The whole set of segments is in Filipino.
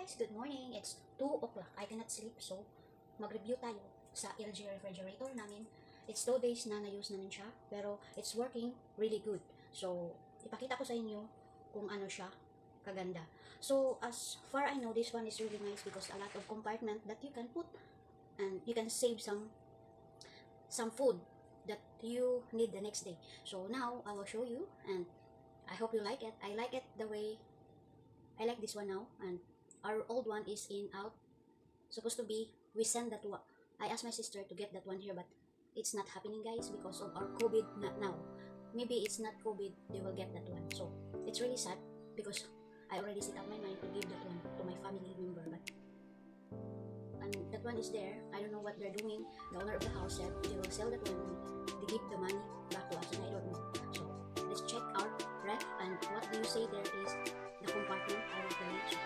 guys, good morning. It's 2 o'clock. I cannot sleep, so mag-review tayo sa LG refrigerator namin. It's 2 days na na-use namin siya, pero it's working really good. So, ipakita ko sa inyo kung ano siya kaganda. So, as far I know, this one is really nice because a lot of compartment that you can put and you can save some food that you need the next day. So, now, I will show you and I hope you like it. I like it the way I like this one now, and our old one is in out. Supposed to be, we send that one. I asked my sister to get that one here, but it's not happening, guys, because of our COVID now. Maybe it's not COVID, they will get that one. So it's really sad because I already set up my mind to give that one to my family member, but and that one is there. I don't know what they're doing. The owner of the house said they will sell that one. They give the money back to us, and I don't know. So let's check our ref, and what do you say there is the compartment I will tell you.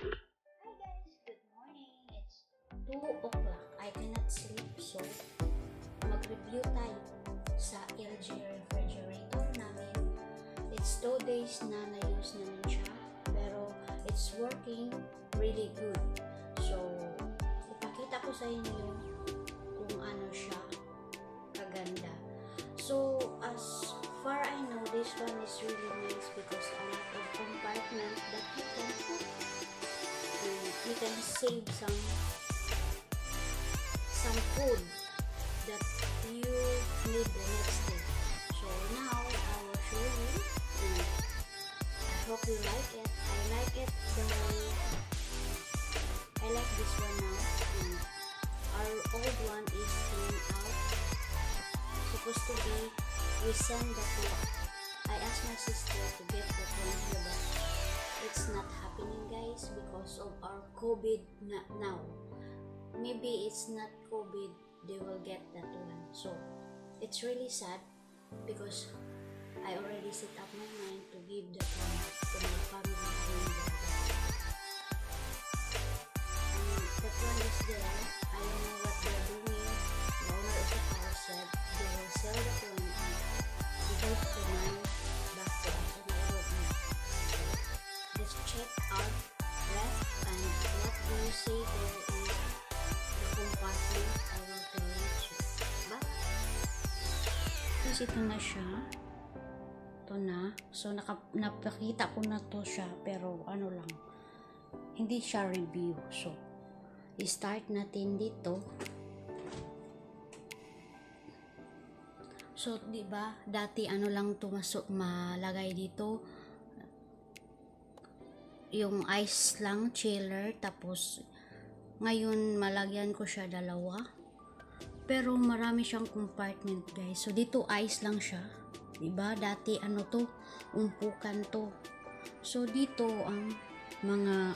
Hi guys, good morning. It's 2 o'clock. I cannot sleep, so mag-review tayo sa LG refrigerator namin. It's 2 days na na-use namin siya, pero it's working really good. So, ipakita ko sa inyo kung ano siya kaganda. So, as far I know, this one is really nice because a lot of compartment that you can put. You can save some food that you need the next day. So now I will show you, and I hope you like it. I like it the way I like this one now, and our old one is in out. Supposed to be, we send that one. I asked my sister to get that one here, but it's not happening, guys, because of our COVID now. Maybe it's not COVID, they will get that one. So it's really sad because I already set up my mind to give that one to my family member. And that one is there. I don't know what they're doing. The owner of the house said they will sell that one and give the money back to us, and I don't know. Let's check out ref, and what do you say there is the compartment I will tell you. But kasi ito na siya. Ito na. So napakita ko na to siya, pero ano lang, hindi siya review. So i-start natin dito. So di ba dati ano lang to malagay dito, yung ice lang, chiller, tapos ngayon malagyan ko siya dalawa, pero marami siyang compartment, guys. So dito ice lang siya, diba? Dati ano to, umpukan to. So dito ang mga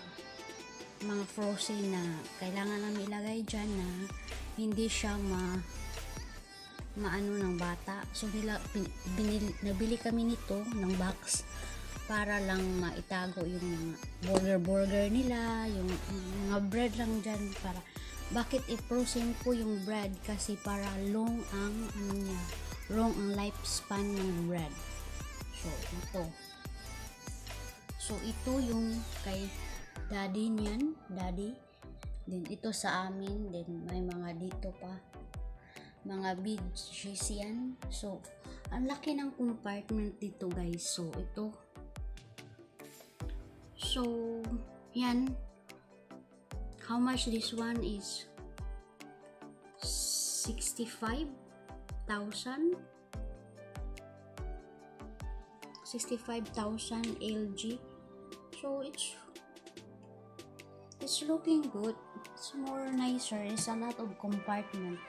frozen na kailangan namin ilagay dyan na hindi siya maano ng bata. So nabili kami nito ng box para lang maitago yung mga burger nila, yung mga bread lang dyan. Para bakit i-frozen ko yung bread? Kasi para long ang lifespan ng bread. So ito yung kay daddy niyan, then ito sa amin, then may mga dito pa mga BGs yan. So ang laki ng compartment dito, guys. So ito, so yan, how much this one is 65,000 LG. So it's looking good. It's more nicer. It's a lot of compartment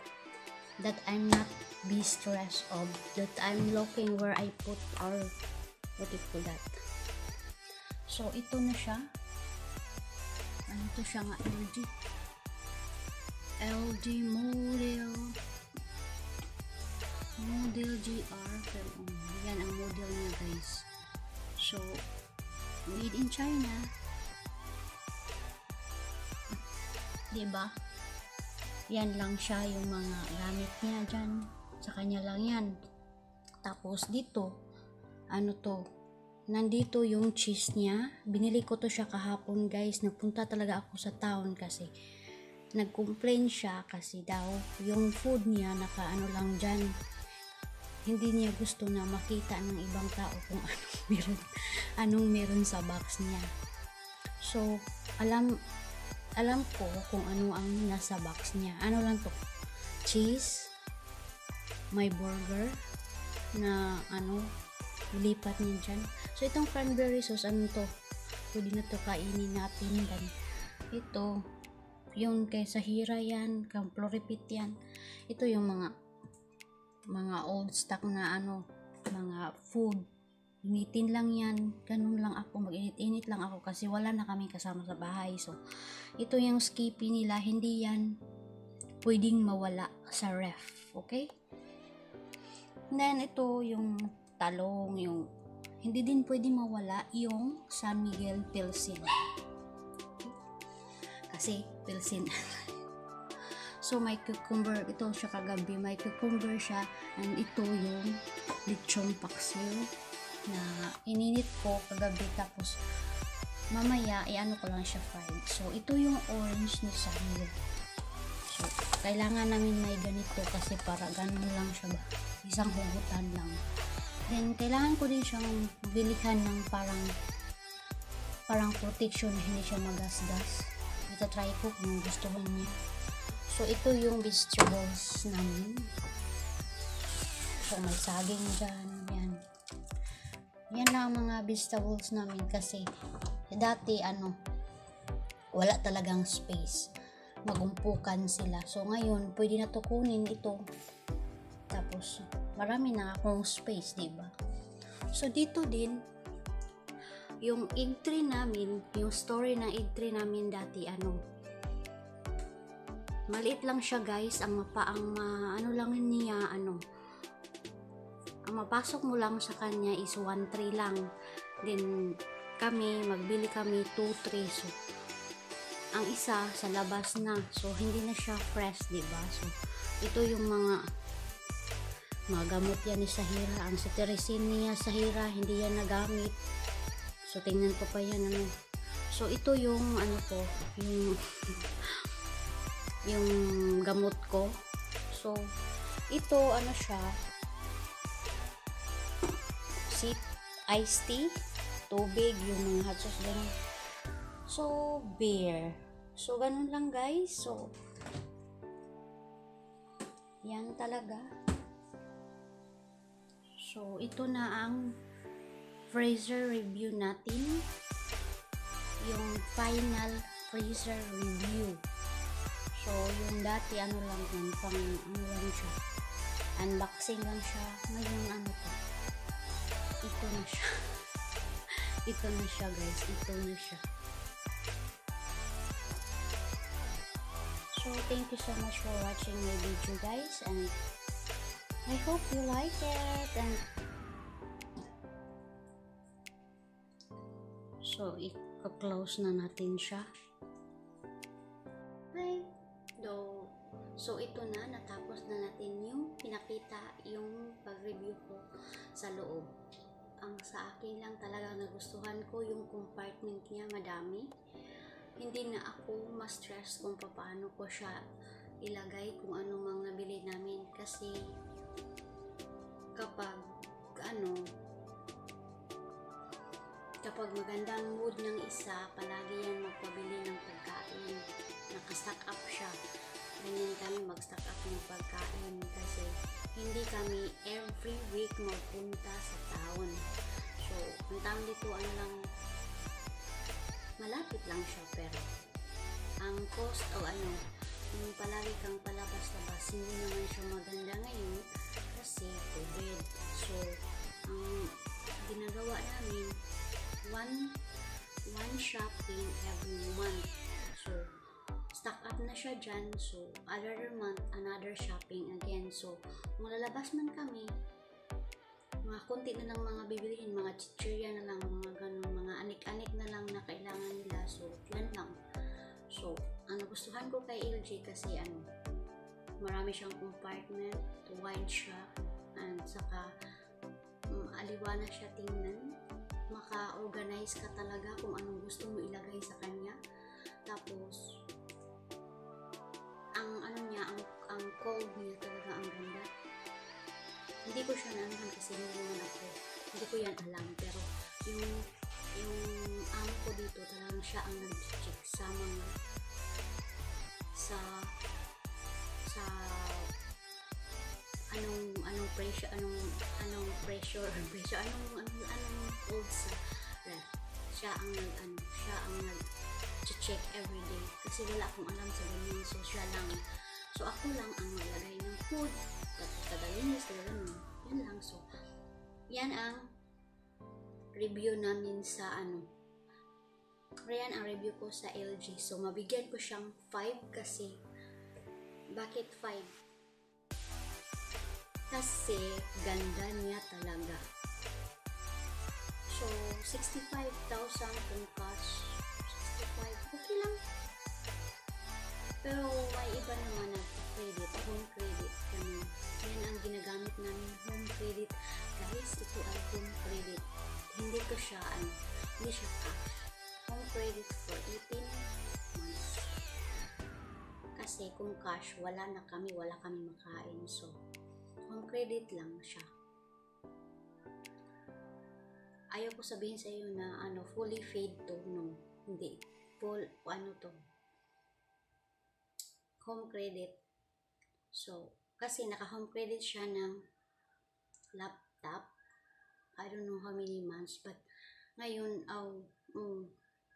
that I'm not be stressed of that I'm looking where I put our, what do you call that? So ito na siya. Ano to siya nga? LG model GR. Pero, yan ang model niya guys. So made in China, diba? Yan lang siya yung mga gamit niya dyan, sa kanya lang yan. Tapos dito, ano to, nandito yung cheese niya. Binili ko to siya kahapon guys. Nagpunta talaga ako sa town kasi nag-complain siya kasi daw yung food niya nakaano lang dyan. Hindi niya gusto na makita ng ibang tao kung anong meron sa box niya. So alam ko kung ano ang nasa box niya. Ano lang to, cheese, may burger na ano, lipat niya dyan. So itong cranberry sauce, ano to, pwede na to kainin natin. Dan ito yung kay Sahira yan, kang Floripit yan. Ito yung mga old stock na ano, mga food. Initin lang yan, ganun lang ako, mag-init-init lang ako kasi wala na kami kasama sa bahay. So ito yung Skippy nila, hindi yan pwedeng mawala sa ref, okay? And then ito yung talong, yung hindi din pwedeng mawala yung San Miguel Pilsen, kasi Pilsen. So may cucumber, ito siya kagabi, may cucumber siya, and ito yung lechon paksiw na ininit ko kagabi, tapos mamaya ano ko lang siya fried. So ito yung orange ni Sahil. So kailangan namin may ganito kasi para ganun lang siya ba, isang hugutan lang. Then kailangan ko din siyang bilihan ng parang protection na hindi siya magasgas. Ito try ko kung gusto niya. So ito yung vegetables namin. So may saging dyan, yan lang ang mga vegetables namin kasi dati wala talagang space, magumpukan sila. So ngayon pwede na to kunin ito, tapos marami na akong space, diba? So dito din yung egg tray namin, yung story ng egg tray namin dati, maliit lang siya guys. Ang mapasok mo lang sa kanya is 1 tray lang. Then magbili kami 2 tray. So ang isa sa labas na, so hindi na siya fresh, diba? So ito yung mga gamot yan ni Sahira. Ang cetirizine niya Sahira, hindi yan nagamit. So tingnan ko pa yan So ito yung yung gamot ko. So ito siya, sip, iced tea, tubig, yung mga hot sauce ganun. So beer. So ganun lang guys. So yan talaga. So ito na ang freezer review natin, yung final freezer review. So yung dati lang yun, lang siya, unboxing lang siya. Ngayon ito na siya. Ito na siya guys, ito na siya. So thank you so much for watching my video guys, and I hope you like it. And so i-close na natin siya. So ito na, natapos na natin yung pinakita, yung pag-review ko sa loob. Ang sa akin lang talaga nagustuhan ko yung compartment niya, madami. Hindi na ako ma-stress kung paano ko siya ilagay, kung ano mang nabili namin. Kasi kapag magandang mood ng isa, palagi yan magpabili ng pagkain. Naka-stock up siya. Ganyan kami mag-stock up ng pagkain kasi hindi kami every week magpunta sa town. So ang town dito malapit lang siya, pero ang cost o yung palagi kang palabas-labas, hindi naman siya maganda ngayon kasi COVID. So, ang ginagawa namin, one shopping every month. So, stock up na siya dyan. So, other month, another shopping again. So, kung lalabas man kami, mga konti na lang mga bibilihin, mga chichirya na lang, mga ganun, mga anik-anik na lang na kailangan nila. So, yan lang. So, ang nagustuhan ko kay LG kasi marami siyang compartment, wide siya, and saka aliwanag siya tingnan. Maka-organize ka talaga kung anong gusto mo ilagay sa kanya. Tapos, ang cold niya talaga ang ganda. Hindi ko siya naanahan kasi hindi ko yan alam, pero yung amo ko dito talagang siya ang nag-check sa mga anong pressure anong cold sa ref. Siya ang nag-check everyday kasi wala akong alam sa ganyan. So siya lang, so ako lang ang maglagay ng food, kadalinis, yan lang. So yan ang review namin sa yan ang review ko sa LG. So mabigyan ko siyang 5 kasi bakit 5? Kasi ganda niya talaga. So 65,000 kung cash, 65 okay lang. Pero may iba naman na credit, home credit. Yan ang ginagamit namin, home credit. Guys, ito ay home credit. Hindi ko siya, hindi siya cash. Home credit for 18 months. Kasi kung cash, wala kami makain. So, home credit lang siya. Ayaw ko sabihin sa iyo na fully paid to. No, hindi. Full, to. Home credit. So, kasi naka-home credit siya ng laptop. I don't know how many months, but ngayon,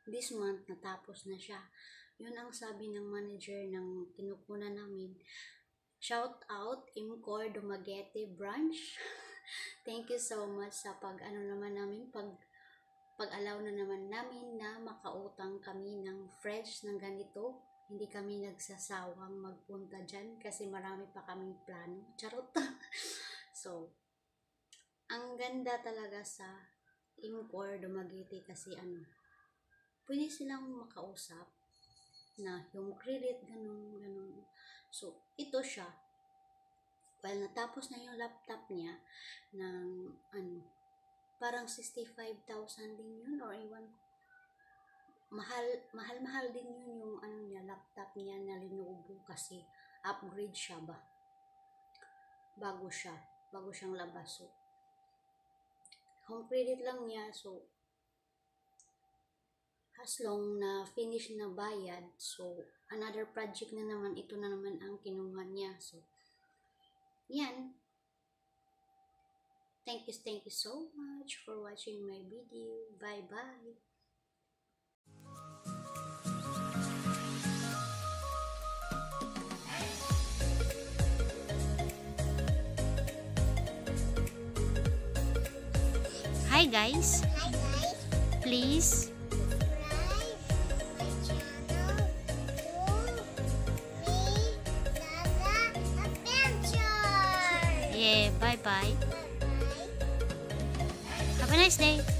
this month, natapos na siya. Yun ang sabi ng manager ng kinukunan namin. Shout out, Imcor Dumaguete branch. Thank you so much sa pag-allow na naman namin na makautang kami ng fresh ng ganito. Hindi kami nagsasawang magpunta dyan kasi marami pa kaming plano. Charot. So, ang ganda talaga sa Imcor Dumaguete kasi pwede silang makausap na yung credit, ganun. So, ito siya. Well, natapos na yung laptop niya ng parang 65,000 din yun or iwan. Mahal din yun yung laptop niya na Lenovo kasi upgrade siya ba. Bago siyang labas. So, home credit lang niya. So, as long na finish na bayad, so another project na naman, ito na naman ang kinuha niya. So, yan. Thank you so much for watching my video. Bye-bye. Hi guys. Please bye-bye. Have a nice day.